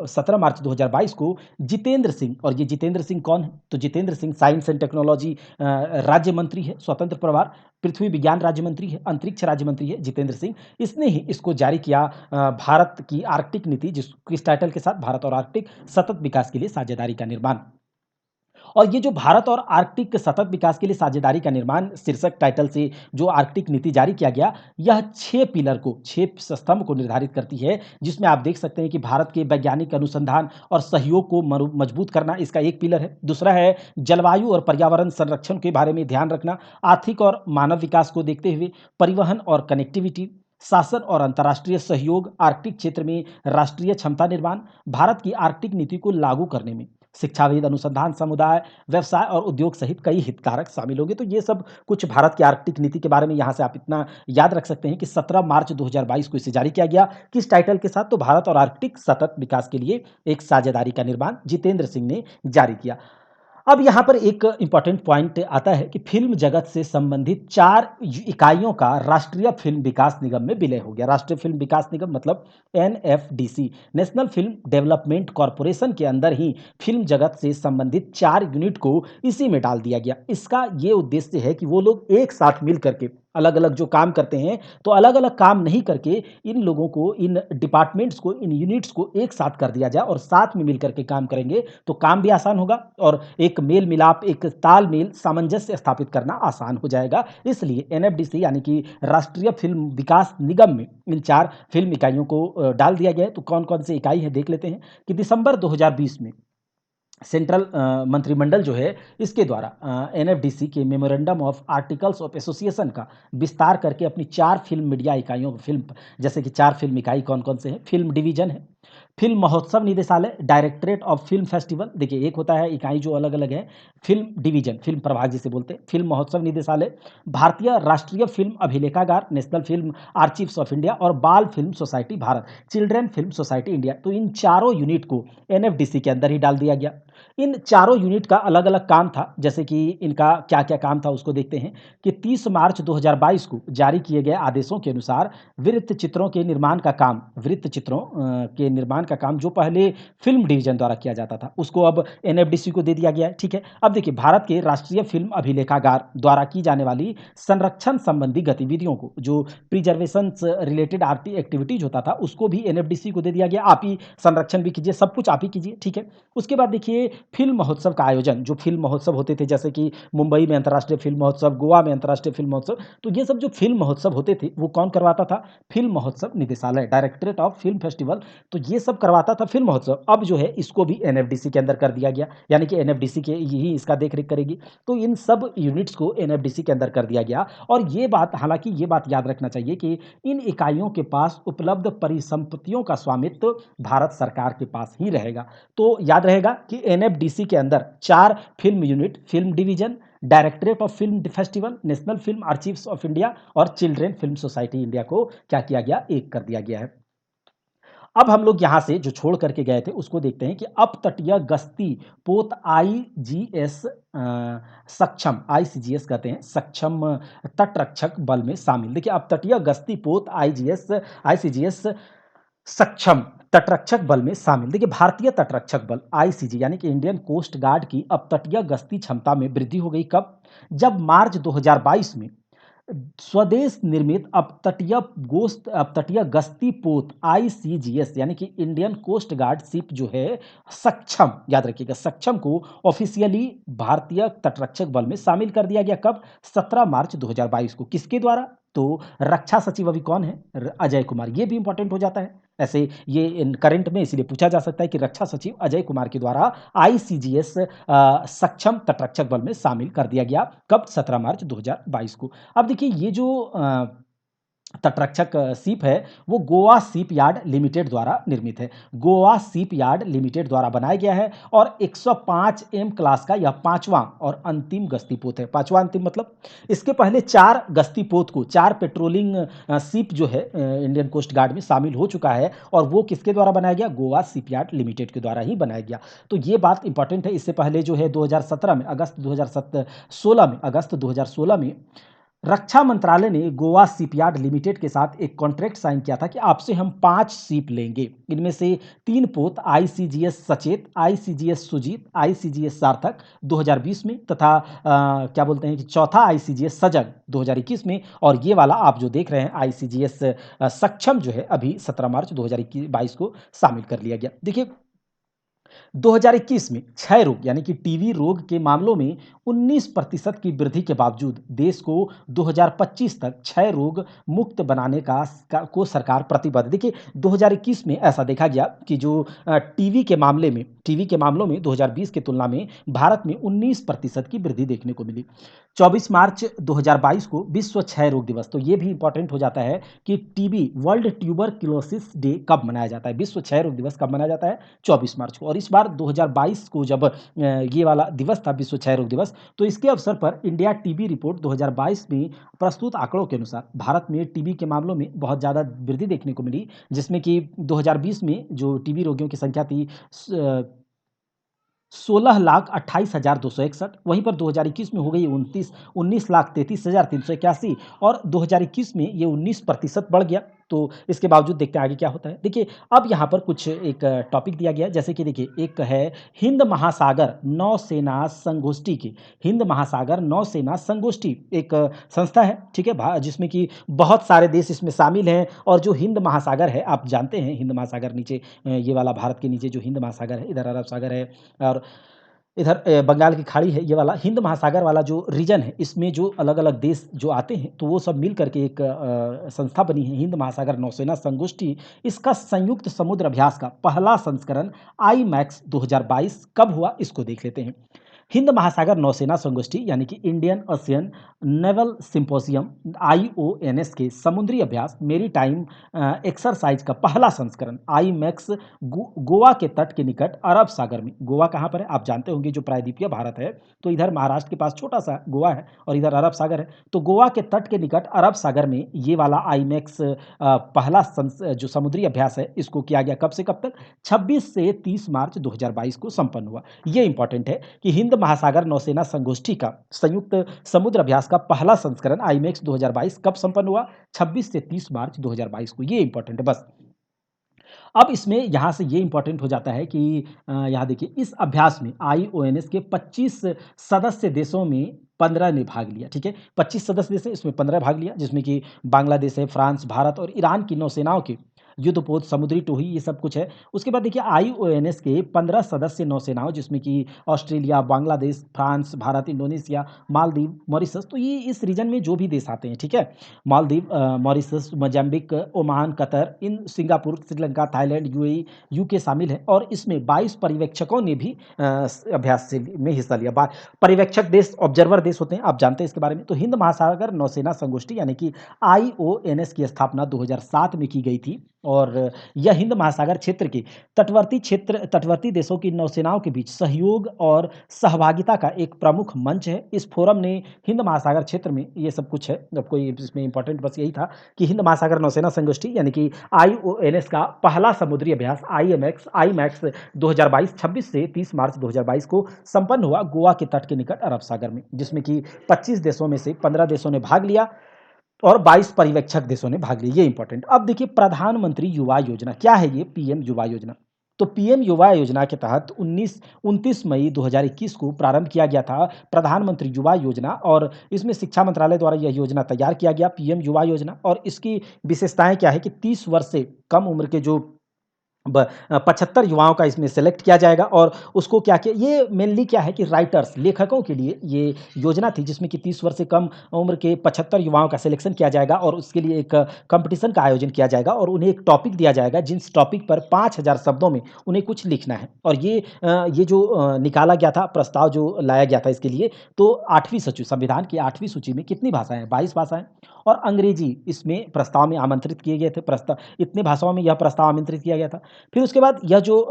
[SPEAKER 1] 17 मार्च 2022 को जितेंद्र सिंह, और ये जितेंद्र सिंह कौन है? तो Jitendra Singh science and technology राज्य मंत्री है, स्वतंत्र प्रभार, पृथ्वी विज्ञान राज्य मंत्री है, अंतरिक्ष राज्य मंत्री है जितेंद्र सिंह। इसने ही इसको जारी किया, भारत की आर्कटिक नीति, जिस किस टाइटल के साथ, भारत और आर्कटिक सतत विकास के लिए साझेदारी का निर्माण। और ये जो भारत और आर्कटिक के सतत विकास के लिए साझेदारी का निर्माण शीर्षक टाइटल से जो आर्कटिक नीति जारी किया गया, यह 6 स्तंभ को निर्धारित करती है, जिसमें आप देख सकते हैं कि भारत के वैज्ञानिक अनुसंधान और सहयोग को मजबूत करना इसका एक पिलर है। दूसरा है जलवायु और पर्यावरण संरक्षण के बारे में ध्यान रखना, आर्थिक और मानव विकास को देखते हुए परिवहन और कनेक्टिविटी, शासन और अंतर्राष्ट्रीय सहयोग, आर्कटिक क्षेत्र में राष्ट्रीय क्षमता निर्माण, भारत की आर्कटिक नीति को लागू करने में शिक्षाविद, अनुसंधान समुदाय, व्यवसाय और उद्योग सहित कई हितधारक शामिल होंगे। तो ये सब कुछ भारत की आर्कटिक नीति के बारे में यहाँ से आप इतना याद रख सकते हैं कि 17 मार्च 2022 को इसे जारी किया गया। किस टाइटल के साथ? तो भारत और आर्कटिक सतत विकास के लिए एक साझेदारी का निर्माण जितेंद्र सिंह ने जारी किया। अब यहाँ पर एक इम्पॉर्टेंट पॉइंट आता है कि फिल्म जगत से संबंधित 4 इकाइयों का राष्ट्रीय फिल्म विकास निगम में विलय हो गया। राष्ट्रीय फिल्म विकास निगम मतलब NFDC, national film development corporation के अंदर ही फिल्म जगत से संबंधित 4 यूनिट को इसी में डाल दिया गया। इसका ये उद्देश्य है कि वो लोग एक साथ मिल करके अलग-अलग जो काम करते हैं, तो अलग-अलग काम नहीं करके इन लोगों को, इन डिपार्टमेंट्स को, इन यूनिट्स को एक साथ कर दिया जाए और साथ में मिल करके काम करेंगे, तो काम भी आसान होगा और एक मेल-मिलाप, एक तालमेल, सामंजस्य स्थापित करना आसान हो जाएगा। इसलिए एनएफडीसी यानी कि राष्ट्रीय फिल्म विकास निगम में इन 4 फिल्म इकाइयों को डाल दिया गया है। तो कौन-कौन सी इकाई है देख लेते हैं कि दिसंबर 2020 में सेंट्रल मंत्रिमंडल जो है इसके द्वारा एनएफडीसी के memorandum of articles of association का विस्तार करके अपनी 4 फिल्म मीडिया इकाइयों, फिल्म जैसे कि 4 फिल्म इकाई कौन-कौन से हैं? फिल्म डिवीजन है, फिल्म महोत्सव निदेशालय, डायरेक्टरेट ऑफ फिल्म फेस्टिवल, देखिए एक होता है इकाई जो अलग-अलग है, फिल्म डिवीजन, फिल्म प्रभाग जिसे बोलते हैं, फिल्म महोत्सव निदेशालय, भारतीय राष्ट्रीय फिल्म अभिलेखागार, नेशनल फिल्म आर्चिव्स ऑफ इंडिया और बाल film society Bharat, children film society India. तो इन चारों यूनिट को एनएफडीसी के अंदर ही डाल दिया गया। इन चारों यूनिट का अलग-अलग काम था, जैसे कि इनका क्या-क्या काम था उसको देखते हैं कि 30 मार्च 2022 को जारी किए गए आदेशों के अनुसार वृत्त चित्रों के निर्माण का काम जो पहले फ़िल्म डिवीज़न द्वारा किया जाता था, उसको अब एनएफडीसी को दे दिया गया है, ठीक है। अब देखिए भारत के राष्ट्रीय फ़िल्म अभिलेखागार द्वारा की जाने वाली संरक्षण संबंधी गतिविधियों को जो प्रिजर्वेशंस रिलेटेड आर्टी एक्टिविटीज़ होता था, उसको भी एनएफडीसी को दे दिया गया। आप ही संरक्षण भी कीजिए, सब कुछ आप ही कीजिए, ठीक है। उसके बाद देखिए फ़िल्म महोत्सव का आयोजन, जो फ़िल्म महोत्सव होते थे जैसे कि मुंबई में अंतर्राष्ट्रीय फ़िल्म महोत्सव, गोवा में अंतर्राष्ट्रीय फ़िल्म महोत्सव, तो ये सब जो फ़िल्म महोत्सव होते थे, वो कौन करवाता था? फ़िल्म महोत्सव निदेशालय, डायरेक्टरेट ऑफ फ़िल्म फेस्टिवल, तो ये सब करवाता था फ़िल्म महोत्सव। अब जो है इसको भी एनएफडीसी के अंदर कर दिया गया, यानी कि एनएफडीसी के यही इसका देख-रेख करेगी। तो इन सब यूनिट्स को एनएफडीसी के अंदर कर दिया गया और ये बात हालाँकि ये बात याद रखना चाहिए कि इन इकाइयों के पास उपलब्ध परिसंपत्तियों का स्वामित्व भारत सरकार के पास ही रहेगा। तो याद रहेगा कि एनएफडीसी के अंदर 4 film unit, film division, directorate of film festival, national film archives of India और चिल्ड्रन फ़िल्म सोसाइटी इंडिया को क्या किया गया? एक कर दिया गया है। अब हम लोग यहाँ से जो छोड़ कर के गए थे उसको देखते हैं कि अपतटीय गश्ती पोत आईजीएस सक्षम आईसीजीएस कहते हैं सक्षम तटरक्षक बल में शामिल। देखिए अपतटीय गश्ती पोत आईजीएस आईसीजीएस सक्षम तटरक्षक बल में शामिल। देखिए भारतीय तटरक्षक बल आईसीजी यानी कि इंडियन कोस्ट गार्ड की अपतटीय गश्ती क्षमता में वृद्धि हो गई कब? जब मार्च 2022 में स्वदेश निर्मित अपतटीय गश्ती पोत आईसीजीएस यानी कि इंडियन कोस्ट गार्ड शिप जो है सक्षम, याद रखिएगा सक्षम को ऑफिशियली भारतीय तटरक्षक बल में शामिल कर दिया गया कब? 17 मार्च 2022 को। किसके द्वारा? तो रक्षा सचिव अभी कौन है? अजय कुमार। ये भी इंपॉर्टेंट हो जाता है। ऐसे ये इन करंट में इसलिए पूछा जा सकता है कि रक्षा सचिव अजय कुमार के द्वारा आईसीजीएस सक्षम तटरक्षक बल में शामिल कर दिया गया कब? 17 मार्च 2022 को। अब देखिए ये जो तटरक्षक शिप है वो गोवा शिप यार्ड लिमिटेड द्वारा निर्मित है। गोवा शिप यार्ड लिमिटेड द्वारा बनाया गया है और 105 एम क्लास का यह पांचवा और अंतिम गश्ती पोत है। पांचवा अंतिम मतलब इसके पहले 4 गश्ती पोत को 4 पेट्रोलिंग शिप जो है इंडियन कोस्ट गार्ड में शामिल हो चुका है और वो किसके द्वारा बनाया गया? गोवा शिप यार्ड लिमिटेड के द्वारा ही बनाया गया। तो ये बात इंपॉर्टेंट है। इससे पहले जो है 2017 में अगस्त 2016 में रक्षा मंत्रालय ने गोवा शिपयार्ड लिमिटेड के साथ एक कॉन्ट्रैक्ट साइन किया था कि आपसे हम 5 शिप लेंगे। इनमें से 3 पोत आईसीजीएस सचेत, आईसीजीएस सुजीत, आईसीजीएस सार्थक 2020 में तथा क्या बोलते हैं कि चौथा आईसीजीएस सजग 2021 में और ये वाला आप जो देख रहे हैं आईसीजीएस सक्षम जो है अभी 17 मार्च 2022 को शामिल कर लिया गया। देखिए 2021 में क्षय रोग यानी कि टीबी रोग के मामलों में 19% की वृद्धि के बावजूद देश को 2025 तक क्षय रोग मुक्त बनाने को सरकार प्रतिबद्ध। देखिए 2021 में ऐसा देखा गया कि जो टीबी के मामलों में 2020 की तुलना में भारत में 19% की वृद्धि देखने को मिली। 24 मार्च 2022 को विश्व क्षय रोग दिवस, तो ये भी इंपॉर्टेंट हो जाता है कि टीबी वर्ल्ड ट्यूबरक्लोसिस डे कब मनाया जाता है? विश्व क्षय रोग दिवस कब मनाया जाता है? 24 मार्च को। और इस बार 2022 को जब ये वाला दिवस था विश्व क्षय रोग दिवस, तो इसके अवसर पर इंडिया टीबी रिपोर्ट 2022 में प्रस्तुत आंकड़ों के अनुसार भारत में टीबी के मामलों में बहुत ज़्यादा वृद्धि देखने को मिली, जिसमें कि 2020 में जो टीबी रोगियों की संख्या थी 16,28,261। वहीं पर 2021 में हो गई 19,33,381 और 2021 में ये 19% बढ़ गया। तो इसके बावजूद देखते हैं आगे क्या होता है। देखिए अब यहाँ पर कुछ एक टॉपिक दिया गया है, जैसे कि देखिए एक है हिंद महासागर नौसेना संगोष्ठी की। हिंद महासागर नौसेना संगोष्ठी एक संस्था है, ठीक है, जिसमें कि बहुत सारे देश इसमें शामिल हैं और जो हिंद महासागर है आप जानते हैं हिंद महासागर नीचे ये वाला भारत के नीचे जो हिंद महासागर है, इधर अरब सागर है और इधर बंगाल की खाड़ी है, ये वाला हिंद महासागर वाला जो रीजन है, इसमें जो अलग-अलग देश जो आते हैं, तो वो सब मिल कर के एक संस्था बनी है, हिंद महासागर नौसेना संगोष्ठी। इसका संयुक्त समुद्र अभ्यास का पहला संस्करण आईमैक्स 2022 कब हुआ, इसको देख लेते हैं। हिंद महासागर नौसेना संगोष्ठी यानी कि इंडियन ओशियन नेवल सिम्पोजियम आईओएनएस के समुद्री अभ्यास मेरी टाइम एक्सरसाइज का पहला संस्करण आई मैक्स गोवा के तट के निकट अरब सागर में। गोवा कहाँ पर है आप जानते होंगे, जो प्रायद्वीपीय भारत है, तो इधर महाराष्ट्र के पास छोटा सा गोवा है और इधर अरब सागर है। तो गोवा के तट के निकट अरब सागर में ये वाला आई मैक्स पहला जो समुद्री अभ्यास है, इसको किया गया कब से कब तक? 26 से 30 मार्च 2022 को संपन्न हुआ। ये इंपॉर्टेंट है कि हिंद महासागर नौसेना संगोष्ठी का संयुक्त समुद्र अभ्यास का पहला संस्करण आईमैक्स 2022 कब संपन्न हुआ? 26 से 30 मार्च 2022 को। ये इंपॉर्टेंट है बस। अब इसमें यहाँ से ये इंपॉर्टेंट हो जाता है कि यहाँ देखिए, इस अभ्यास में आईओएनएस के 25 सदस्य देशों में 15 ने भाग लिया। ठीक है, 25 सदस्य देश है, इसमें 15 भाग लिया, जिसमें कि बांग्लादेश है, फ्रांस, भारत और ईरान की नौसेनाओं के युद्धपोत, समुद्री टोही, ये सब कुछ है। उसके बाद देखिए, आईओएनएस के 15 सदस्य नौसेनाओं, जिसमें कि Australia, Bangladesh, France, Bharat, Indonesia, Maldives, Mauritius, तो ये इस रीजन में जो भी देश आते हैं, ठीक है, Maldives, Mauritius, Mozambique, Oman, Qatar, in Singapore, Sri Lanka, Thailand, UAE, UK शामिल है। और इसमें 22 पर्यवेक्षकों ने भी अभ्यास में हिस्सा लिया। पर्यवेक्षक देश, ऑब्जर्वर देश होते हैं, आप जानते हैं इसके बारे में। तो हिंद महासागर नौसेना संगोष्ठी यानी कि आईओएनएस की स्थापना 2007 में की गई थी और यह हिंद महासागर तटवर्ती देशों की नौसेनाओं के बीच सहयोग और सहभागिता का एक प्रमुख मंच है। इस फोरम ने हिंद महासागर क्षेत्र में, ये सब कुछ है, आपको इसमें इंपॉर्टेंट बस यही था कि हिंद महासागर नौसेना संगोष्ठी यानी कि आईओएनएस का पहला समुद्री अभ्यास आई मैक्स 2022 26 से 30 मार्च 2022 को संपन्न हुआ गोवा के तट के निकट अरब सागर में, जिसमें कि 25 देशों में से 15 देशों ने भाग लिया और 22 पर्यवेक्षक देशों ने भाग लिया। ये इंपॉर्टेंट। अब देखिए, प्रधानमंत्री युवा योजना क्या है? ये पीएम युवा योजना। तो पीएम युवा योजना के तहत 29 मई 2021 को प्रारंभ किया गया था प्रधानमंत्री युवा योजना, और इसमें शिक्षा मंत्रालय द्वारा यह योजना तैयार किया गया, पीएम युवा योजना। और इसकी विशेषताएं क्या है कि 30 वर्ष से कम उम्र के जो 75 युवाओं का इसमें सेलेक्ट किया जाएगा। और उसको क्या किया, ये मेनली क्या है कि राइटर्स, लेखकों के लिए ये योजना थी, जिसमें कि 30 वर्ष से कम उम्र के 75 युवाओं का सिलेक्शन किया जाएगा और उसके लिए एक कंपटीशन का आयोजन किया जाएगा और उन्हें एक टॉपिक दिया जाएगा, जिस टॉपिक पर 5000 शब्दों में उन्हें कुछ लिखना है। और ये जो निकाला गया था, प्रस्ताव जो लाया गया था इसके लिए, तो 8वीं सूची, संविधान की 8वीं सूची में कितनी भाषाएं हैं? 22 भाषाएं और अंग्रेजी इसमें प्रस्ताव में आमंत्रित किए गए थे। प्रस्ताव, इतने भाषाओं में यह प्रस्ताव आमंत्रित किया गया था। फिर उसके बाद यह जो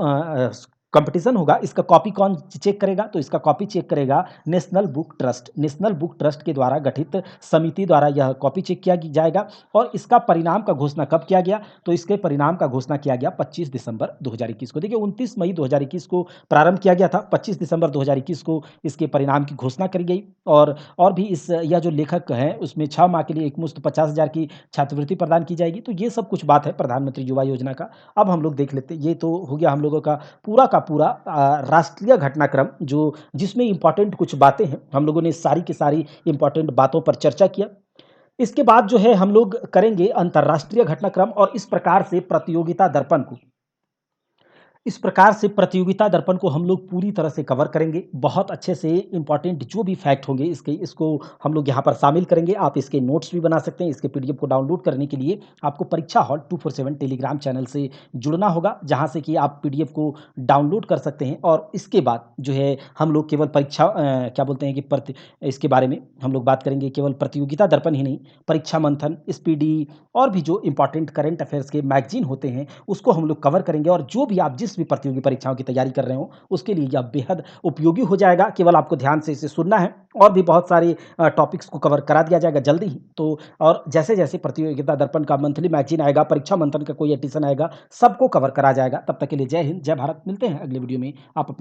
[SPEAKER 1] कंपटीशन होगा, इसका कॉपी कौन चेक करेगा? तो इसका कॉपी चेक करेगा national book trust. National book trust के द्वारा गठित समिति द्वारा यह कॉपी चेक किया जाएगा। और इसका परिणाम का घोषणा कब किया गया? तो इसके परिणाम का घोषणा किया गया 25 दिसंबर 2021 को। देखिए, 29 मई 2021 को प्रारंभ किया गया था, 25 दिसंबर 2021 को इसके परिणाम की घोषणा करी गई। और भी इस यह जो लेखक हैं, उसमें 6 माह के लिए एकमुश्त 50,000 की छात्रवृत्ति प्रदान की जाएगी। तो ये सब कुछ बात है प्रधानमंत्री युवा योजना का। अब हम लोग देख लेते हैं, ये तो हो गया हम लोगों का पूरा राष्ट्रीय घटनाक्रम, जो जिसमें इंपॉर्टेंट कुछ बातें हैं, हम लोगों ने सारी की सारी इंपॉर्टेंट बातों पर चर्चा किया। इसके बाद जो है हम लोग करेंगे अंतर्राष्ट्रीय घटनाक्रम, और इस प्रकार से प्रतियोगिता दर्पण को हम लोग पूरी तरह से कवर करेंगे। बहुत अच्छे से इम्पोर्टेंट जो भी फैक्ट होंगे इसको हम लोग यहाँ पर शामिल करेंगे। आप इसके नोट्स भी बना सकते हैं। इसके पीडीएफ को डाउनलोड करने के लिए आपको परीक्षा हॉल 247 टेलीग्राम चैनल से जुड़ना होगा, जहाँ से कि आप पीडीएफ को डाउनलोड कर सकते हैं। और इसके बाद जो है हम लोग केवल परीक्षा क्या बोलते हैं कि इसके बारे में हम लोग बात करेंगे, केवल प्रतियोगिता दर्पण ही नहीं, परीक्षा मंथन, स्पीडी और भी जो इंपॉर्टेंट करंट अफेयर्स के मैगजीन होते हैं, उसको हम लोग कवर करेंगे। और जो भी आप जिस भी प्रतियोगी परीक्षाओं की तैयारी कर रहे हो, उसके लिए यह बेहद उपयोगी हो जाएगा। केवल आपको ध्यान से इसे सुनना है, और भी बहुत सारे टॉपिक्स को कवर करा दिया जाएगा जल्दी ही। तो और जैसे जैसे प्रतियोगिता दर्पण का मंथली मैगजीन आएगा, परीक्षा मंथन का कोई एडिशन आएगा, सबको कवर करा जाएगा। तब तक के लिए जय हिंद, जय भारत। मिलते हैं अगले वीडियो में। आप